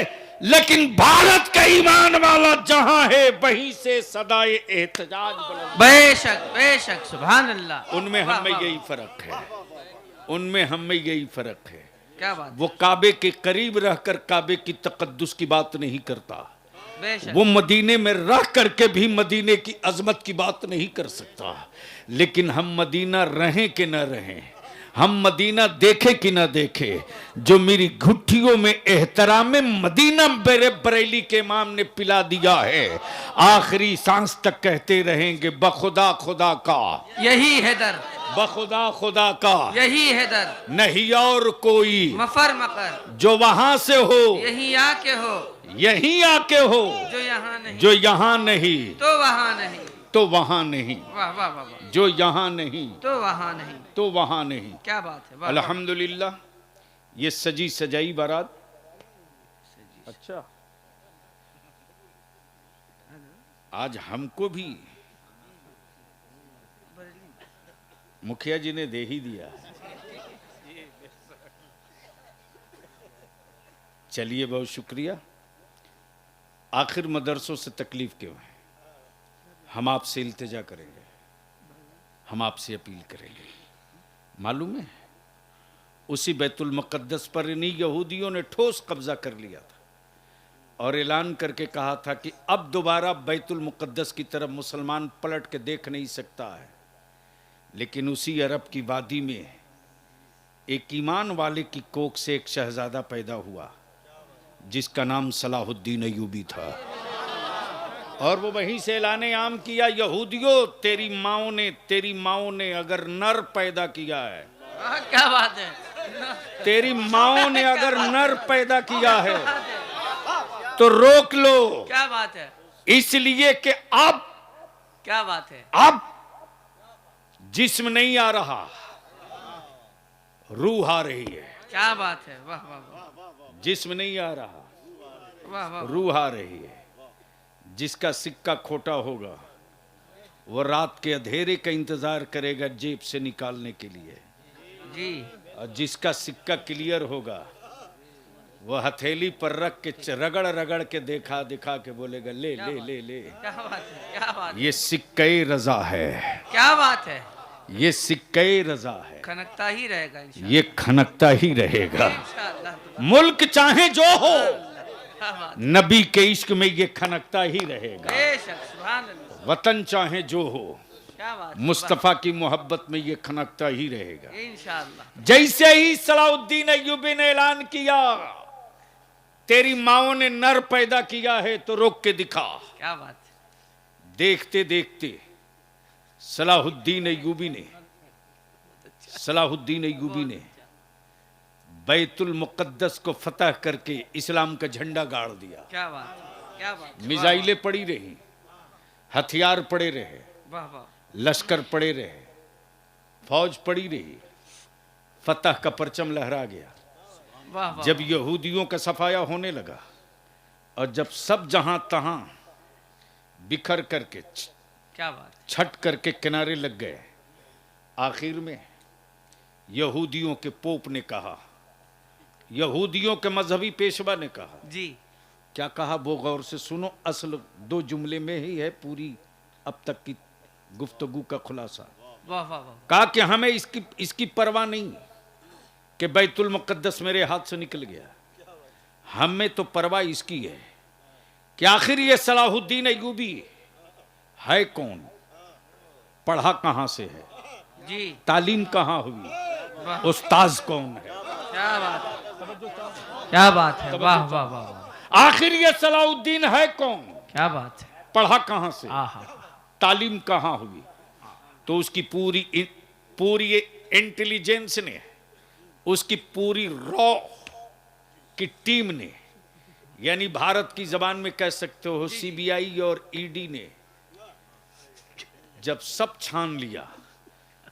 लेकिन भारत का ईमान वाला जहां है वहीं से सदाए एहतजाज बुलंद। बेशक सुभान अल्लाह। उनमें हमें यही फर्क है। क्या बात। वो काबे के करीब रहकर काबे की तकद्दुस की बात नहीं करता, बेशक। वो मदीने में रह करके भी मदीने की अजमत की बात नहीं कर सकता। लेकिन हम मदीना रहें कि न रहें, हम मदीना देखे कि ना देखे, जो मेरी घुट्टियों में एहतराम मदीना मेरे बरेली के इमाम ने पिला दिया है, आखिरी सांस तक कहते रहेंगे बखुदा खुदा का यही है दर, बखुदा खुदा का यही है दर, नहीं और कोई मफर मकर जो वहां से हो, यही आके हो, यहीं आके हो, जो यहाँ नहीं, जो यहाँ नहीं तो वहाँ नहीं, तो वहां नहीं, वाह वाह वाह वाह, जो यहाँ नहीं तो वहाँ नहीं, तो वहां नहीं। क्या बात है। वाह, अल्हम्दुलिल्लाह, ये सजी सजाई बारात। अच्छा, आज हमको भी मुखिया जी ने दे ही दिया। चलिए, बहुत शुक्रिया। आखिर मदरसों से तकलीफ क्यों है? हम आपसे इल्तिजा करेंगे, हम आपसे अपील करेंगे। मालूम है, उसी बैतुल मुकद्दस पर इन्हीं यहूदियों ने ठोस कब्जा कर लिया था और ऐलान करके कहा था कि अब दोबारा बैतुल मुकद्दस की तरफ मुसलमान पलट के देख नहीं सकता है। लेकिन उसी अरब की वादी में एक ईमान वाले की कोख से एक शहजादा पैदा हुआ जिसका नाम सलाहुद्दीन अय्यूबी था, और वो वहीं से ऐलाने आम किया, यहूदियों तेरी माओं ने अगर नर पैदा किया है, क्या बात है, तेरी माओं ने अगर नर पैदा किया है तो रोक लो। क्या बात है, इसलिए कि अब क्या बात है, अब जिस्म नहीं आ रहा, रूह आ रही है। क्या बात है, वाह वाह वाह, जिस्म नहीं आ रहा, वाह वाह, रूह आ रही है। जिसका सिक्का खोटा होगा वो रात के अंधेरे का इंतजार करेगा जेब से निकालने के लिए जी, और जिसका सिक्का क्लियर होगा वो हथेली पर रख के रगड़ रगड़ के दिखा के बोलेगा ले ले ले ले। क्या बात है, क्या बात है, ये सिक्के रजा है, क्या बात है, ये सिक्के रजा है, खनकता ही रहेगा इंशाअल्लाह, ये खनकता ही रहेगा। इंशाअल्लाह। मुल्क चाहे जो हो, क्या बात, नबी के इश्क में ये खनकता ही रहेगा। बेशक सुभान अल्लाह, वतन चाहे जो हो, क्या बात, मुस्तफा की मोहब्बत में ये खनकता ही रहेगा। इंशाअल्लाह। जैसे ही सलाहुद्दीन अय्यूबी ने ऐलान किया तेरी माओं ने नर पैदा किया है तो रोक के दिखा, क्या बात, देखते देखते सलाहुद्दीन अय्यूबी ने सलाहुद्दीन अय्यूबी ने बैतुल मुक़द्दस को फतह करके इस्लाम का झंडा गाड़ दिया। क्या बात, क्या बात। मिसाइलें पड़ी रही, हथियार पड़े रहे, वाह वाह, लश्कर पड़े रहे, फौज पड़ी रही, फतह का परचम लहरा गया। वाह वाह। जब यहूदियों का सफाया होने लगा और जब सब जहां तहां बिखर करके क्या बात, छट करके किनारे लग गए, आखिर में यहूदियों के पोप ने कहा, यहूदियों के मजहबी पेशवा ने कहा, जी क्या कहा वो गौर से सुनो, असल 2 जुमले में ही है पूरी अब तक की गुफ्तगू का खुलासा। वाह वाह वाह। कहा कि हमें इसकी परवाह नहीं कि बैतुल मुक़द्दस मेरे हाथ से निकल गया, हमें तो परवाह इसकी है कि आखिर ये सलाहुद्दीन अय्यूबी है कौन, पढ़ा कहां से है, जी तालीम कहां हुई, वाह, उस्ताद कौन है। क्या बात है, क्या बात है। वाह वाह वाह वाह। आखिर ये सलाहुद्दीन है कौन, क्या बात है। पढ़ा कहां से, आहा, तालीम कहां हुई। तो उसकी पूरी इंटेलिजेंस ने, उसकी पूरी रॉ की टीम ने, यानी भारत की जबान में कह सकते हो सीबीआई और ईडी ने जब सब छान लिया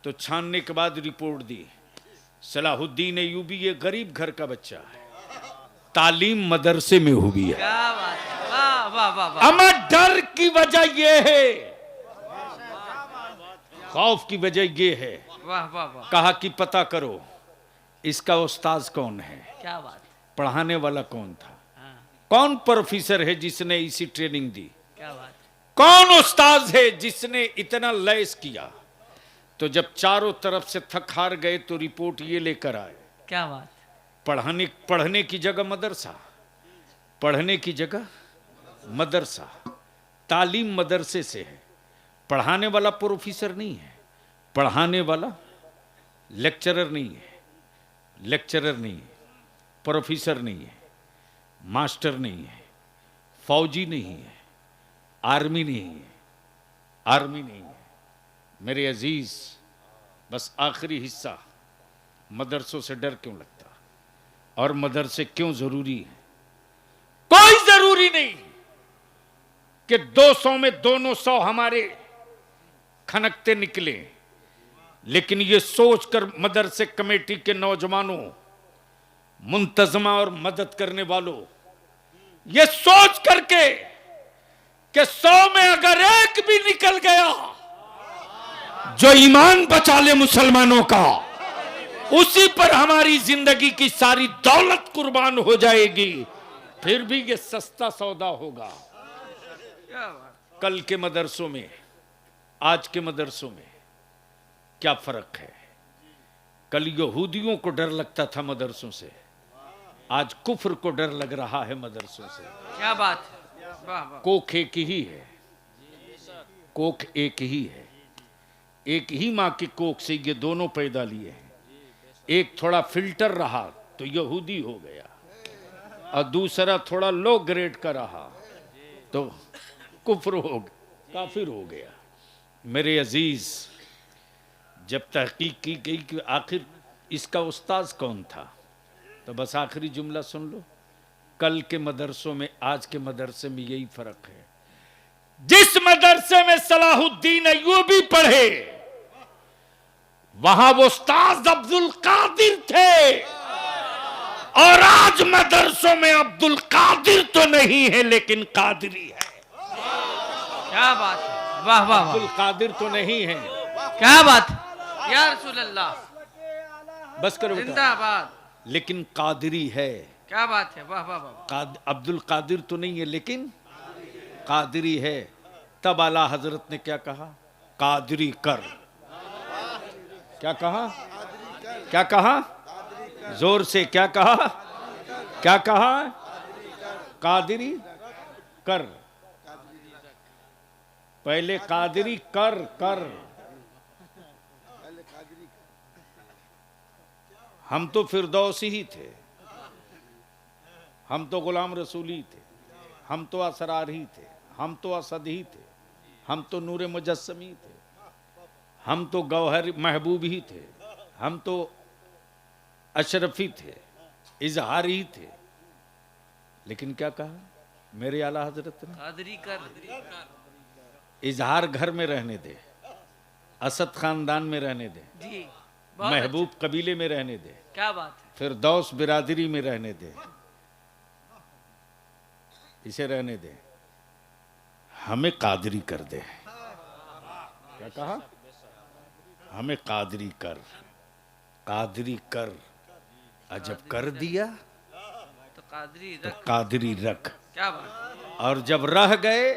तो छानने के बाद रिपोर्ट दी, सलाहुद्दीन अय्यूबी ये गरीब घर का बच्चा है, तालीम मदरसे में हुई है। क्या बात है। वाह वाह वाह वाह। अमर डर की वजह यह है, खौफ की वजह यह है, वाह वाह वाह। कहा कि पता करो इसका उस्ताद कौन है, क्या बात, पढ़ाने वाला कौन था, हाँ, कौन प्रोफेसर है जिसने इसी ट्रेनिंग दी, क्या बात, कौन उस्ताद है जिसने इतना लैस किया। तो जब चारों तरफ से थक हार गए तो रिपोर्ट ये लेकर आए, क्या बात, पढ़ने की जगह मदरसा, पढ़ने की जगह मदरसा, तालीम मदरसे से है, पढ़ाने वाला प्रोफेसर नहीं है, पढ़ाने वाला लेक्चरर नहीं है, लेक्चरर नहीं है, प्रोफेसर नहीं है, मास्टर नहीं है, फौजी नहीं है, आर्मी नहीं है, आर्मी नहीं है। मेरे अजीज, बस आखिरी हिस्सा, मदरसों से डर क्यों लगता और मदरसे क्यों जरूरी है। कोई जरूरी नहीं कि 200 में दोनों 100 हमारे खनकते निकले, लेकिन ये सोचकर मदरसे कमेटी के नौजवानों, मुंतजमा और मदद करने वालों, ये सोच करके कि 100 में अगर एक भी निकल गया जो ईमान बचा ले मुसलमानों का, उसी पर हमारी जिंदगी की सारी दौलत कुर्बान हो जाएगी, फिर भी ये सस्ता सौदा होगा। क्या बात, कल के मदरसों में आज के मदरसों में क्या फर्क है। कल यहूदियों को डर लगता था मदरसों से, आज कुफ्र को डर लग रहा है मदरसों से। क्या बात है। वाह वाह। कोख एक ही है, कोख एक ही है, एक ही मां की कोख से ये दोनों पैदा लिए हैं। एक थोड़ा फिल्टर रहा तो यहूदी हो गया, और दूसरा थोड़ा लो ग्रेड का रहा तो कुफ्र हो, काफिर हो गया। मेरे अजीज, जब तहकीक की गई कि आखिर इसका उस्ताद कौन था, तो बस आखिरी जुमला सुन लो, कल के मदरसों में आज के मदरसे में यही फर्क है। जिस मदरसे में सलाहुद्दीन अय्यूबी पढ़े, वहां वो उस्ताद अब्दुल कादिर थे, और आज मदरसों में अब्दुल कादिर तो नहीं है लेकिन कादरी है। क्या बात है। वाह वाह वाह। अब्दुल कादिर तो नहीं है। क्या बात है। या रसूल अल्लाह, बस करो बेटा। जिंदाबाद। लेकिन कादरी है। क्या बात है। वाह वाह वाह। अब्दुल कादिर तो नहीं है लेकिन कादरी है। तब आला हजरत ने क्या कहा, कादरी कर। क्या कहा, क्या कहा, जोर से क्या कहा, क्या कहा, कादरी कर। पहले कादरी कर कर। हम तो फिरदौसी ही थे, हम तो गुलाम रसूली थे, हम तो असरार ही थे, हम तो असद ही थे, हम तो नूर मुजस्समी थे, हम तो गौहर महबूब ही थे, हम तो अशरफी थे, इजहारी थे, लेकिन क्या कहा मेरे आला हजरत ने, कादरी कर। इजहार घर में रहने दे, असद खानदान में रहने दे, जी बहुत महबूब कबीले में रहने दे, अच्छा। क्या बात है। फिर दौस बिरादरी में रहने दे, इसे रहने दे, हमें कादरी कर दे। क्या कहा? हमें कादरी कर, कादरी कर, अजब कर दिया तो कादरी तो रख। कादरी रख, क्या बात है। और जब रह गए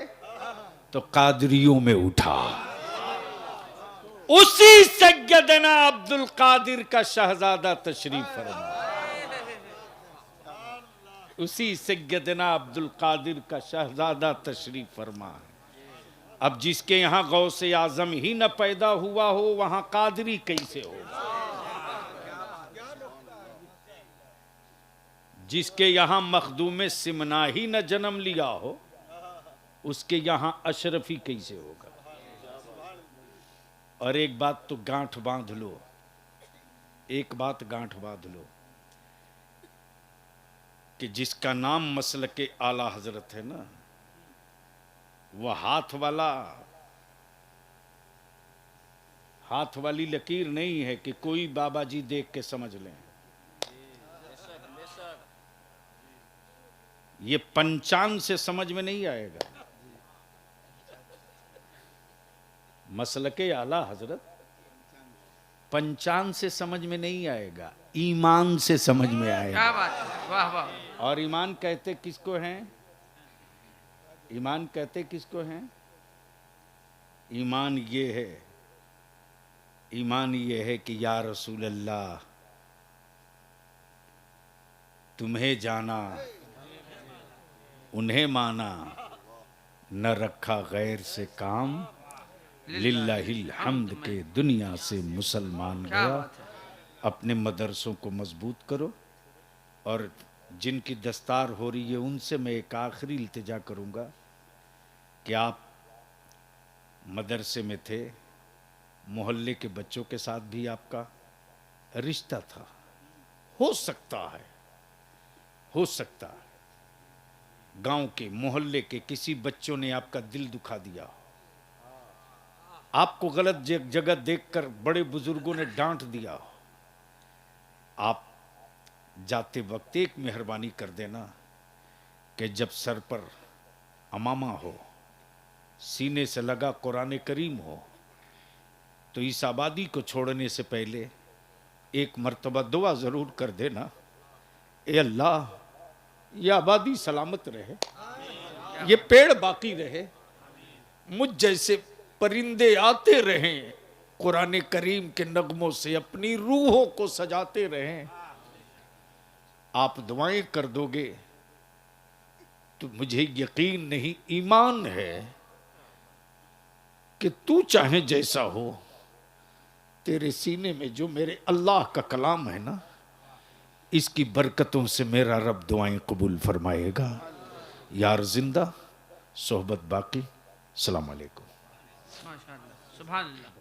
तो कादरियों में उठा। उसी सैयदना अब्दुल कादिर का शहजादा तशरीफ फरमा, उसी सैयदना अब्दुल कादिर का शहजादा तशरीफ फरमा। अब जिसके यहां गौसे आजम ही न पैदा हुआ हो, वहां कादरी कैसे होगा? जिसके यहां मखदूम सिमना ही न जन्म लिया हो, उसके यहां अशरफी कैसे होगा? और एक बात तो गांठ बांध लो, एक बात गांठ बांध लो कि जिसका नाम मसलके आला हजरत है ना, वह हाथ वाली लकीर नहीं है कि कोई बाबा जी देख के समझ लें। ये पंचांग से समझ में नहीं आएगा। मसलके आला हजरत पंचांग से समझ में नहीं आएगा, ईमान से समझ में आएगा। क्या बात है, वाह वाह। और ईमान कहते किसको हैं? ईमान कहते किसको हैं? ईमान ये है, ईमान ये है कि या रसूल अल्लाह तुम्हें जाना, उन्हें माना, न रखा गैर से काम, लिल्लाहिल हम्द के दुनिया से मुसलमान क्या गया। बात है। अपने मदरसों को मजबूत करो, और जिनकी दस्तार हो रही है उनसे मैं एक आखिरी इल्तिजा करूंगा कि आप मदरसे में थे, मोहल्ले के बच्चों के साथ भी आपका रिश्ता था, हो सकता है गांव के मोहल्ले के किसी बच्चों ने आपका दिल दुखा दिया, आपको गलत जगह देखकर बड़े बुजुर्गों ने डांट दिया, आप जाते वक्त एक मेहरबानी कर देना कि जब सर पर अमामा हो, सीने से लगा कुरान करीम हो, तो इस आबादी को छोड़ने से पहले एक मर्तबा दुआ जरूर कर देना, ए अल्लाह ये आबादी सलामत रहे, ये पेड़ बाकी रहे, मुझ जैसे परिंदे आते रहें, कुरान करीम के नगमों से अपनी रूहों को सजाते रहें। आप दुआएं कर दोगे तो मुझे यकीन नहीं, ईमान है कि तू चाहे जैसा हो, तेरे सीने में जो मेरे अल्लाह का कलाम है ना, इसकी बरकतों से मेरा रब दुआएं कबूल फरमाएगा। यार जिंदा, सोहबत बाकी। अस्सलाम वालेकुम। माशाअल्लाह, सुभान अल्लाह।